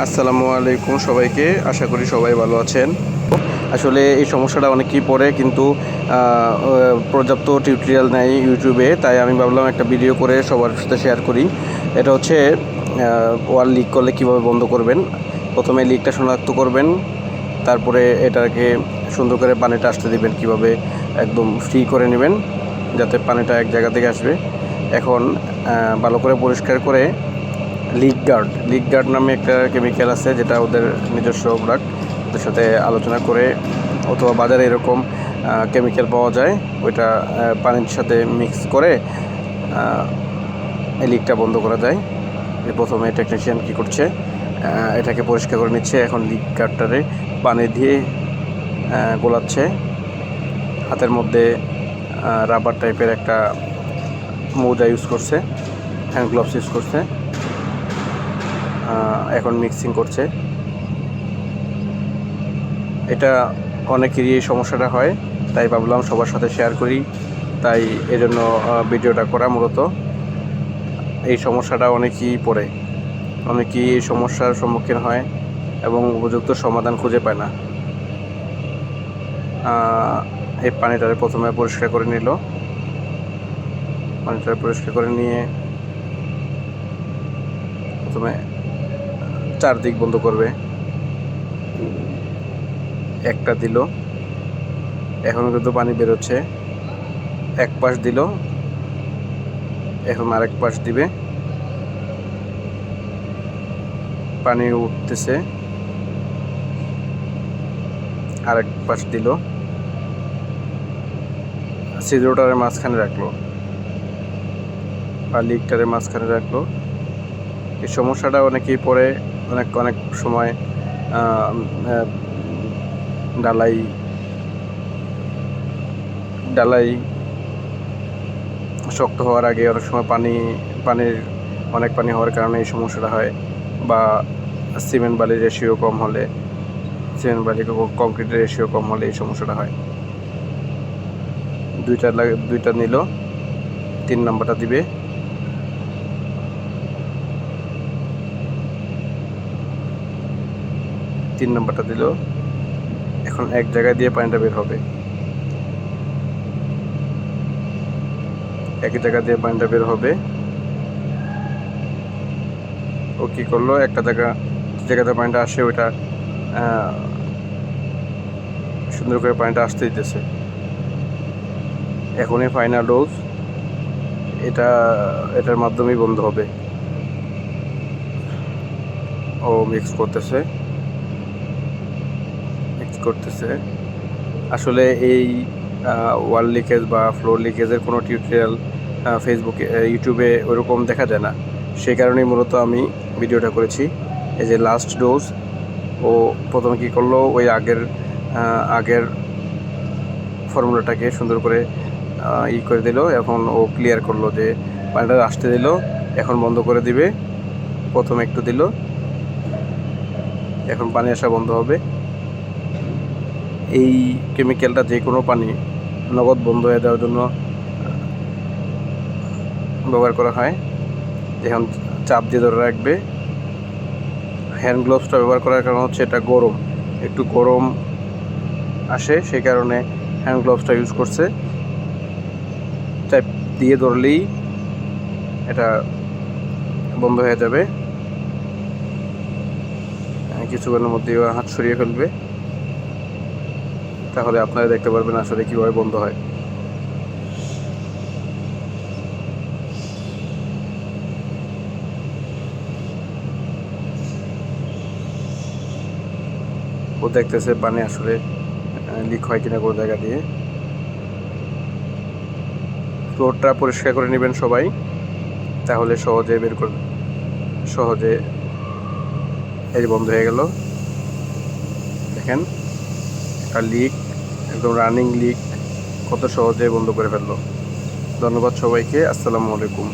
আসসালামু আলাইকুম সবাইকে, আশা করি সবাই ভালো আছেন। আসলে এই সমস্যাটা অনেকেই পড়ে, কিন্তু পর্যাপ্ত টিউটোরিয়াল নেই ইউটিউবে, তাই আমি ভাবলাম একটা ভিডিও করে সবার সাথে শেয়ার করি। এটা হচ্ছে ওয়াল লিক করলে কীভাবে বন্ধ করবেন। প্রথমে লিকটা শনাক্ত করবেন, তারপরে এটাকে সুন্দর করে পানিটা আসতে দিবেন, কীভাবে একদম ফ্রি করে নেবেন যাতে পানিটা এক জায়গা থেকে আসবে। এখন ভালো করে পরিষ্কার করে লিক গার্ড নামে একটা কেমিক্যাল আছে, যেটা ওদের নিজস্ব প্রোডাক্ট, ওদের সাথে আলোচনা করে অথবা বাজারে এরকম কেমিক্যাল পাওয়া যায়, ওইটা পানির সাথে মিক্স করে এই লিকটা বন্ধ করা যায়। প্রথমে টেকনিশিয়ান কী করছে, এটাকে পরিষ্কার করে নিচ্ছে। এখন লিক গার্ডটারে পানি দিয়ে গোলাচ্ছে। হাতের মধ্যে রাবার টাইপের একটা মোজা ইউজ করছে, হ্যান্ড গ্লাভস ইউজ করছে। এখন মিক্সিং করছে। এটা অনেকেরই এই সমস্যাটা হয়, তাই ভাবলাম সবার সাথে শেয়ার করি, তাই এজন্য ভিডিওটা করা। মূলত এই সমস্যাটা অনেকেই পড়ে, অনেকেই এই সমস্যার সম্মুখীন হয় এবং উপযুক্ত সমাধান খুঁজে পায় না। এই পানিটারে প্রথমে পরিষ্কার করে নিল। পানিটা পরিষ্কার করে নিয়ে প্রথমে চারদিক বন্ধ করবে। একটা দিল, এখন কিন্তু পানি বেরোচ্ছে। এক পাশ দিল, এখন আরেক পাশ দিবে, পানি উঠতেছে। আরেক পাশ দিল, ছিদ্রটারে মাঝখানে রাখলো বা লিকটারে মাঝখানে রাখলো। এই সমস্যাটা অনেকেই পড়ে। অনেক সময় ডালাই শক্ত হওয়ার আগে অনেক সময় অনেক পানি হওয়ার কারণে এই সমস্যাটা হয়, বা সিমেন্ট বালির রেশিও কম হলে, কংক্রিটের রেশিও কম হলে এই সমস্যাটা হয়। দুইটা নিল, 3 নাম্বারটা দিবে। তিন নাম্বারটা দিল। এখন এক জায়গায় দিয়ে পানিটা বের হবে। এক জায়গা দিয়ে পানিটা বের হবে। ও কি করলো, একটা জায়গাতে পানিটা আসে, ওইটা সুন্দর করে পানিটা আসতে দিতেছে। এখনই ফাইনাল ডোজ, এটার মাধ্যমেই বন্ধ হবে। ও মিক্স করতেছে। আসলে এই ওয়াল লিকেজ বা ফ্লোর লিকেজের কোনো টিউটোরিয়াল ফেসবুকে ইউটিউবে ওরকম দেখা যায় না, সেই কারণেই মূলত আমি ভিডিওটা করেছি। এই যে লাস্ট ডোজ, ও প্রথমে কী করলো, ওই আগের ফর্মুলাটাকে সুন্দর করে করে দিল। এখন ও ক্লিয়ার করলো যে পানিটা আসতে দিল, এখন বন্ধ করে দিবে। প্রথমে একটু দিল, এখন পানি আসা বন্ধ হবে। এই কেমিক্যালটা যে কোনো পানি নগদ বন্ধ হয়ে যাওয়ার জন্য ব্যবহার করা হয়। এখন চাপ দিয়ে ধরে রাখবে। হ্যান্ড গ্লাভসটা ব্যবহার করার কারণ হচ্ছে এটা একটু গরম আসে, সেই কারণে হ্যান্ড গ্লাভসটা ইউজ করছে। চাপ দিয়ে ধরলেই এটা বন্ধ হয়ে যাবে। কিছুক্ষণের মধ্যেই হাত সরিয়ে ফেলবে, তাহলে আপনারা দেখতে পারবেন আসলে কীভাবে বন্ধ হয়। ও দেখতেছে পানি আসলে লিক হয় কিনা কোনো জায়গা দিয়ে। ফ্লোরটা পরিষ্কার করে নেবেন সবাই, তাহলে সহজে এই বন্ধ হয়ে গেল। দেখেন, একটা লিক, একদম রানিং লিক কত সহজে বন্ধ করে ফেললো। ধন্যবাদ সবাইকে। আসসালামু আলাইকুম।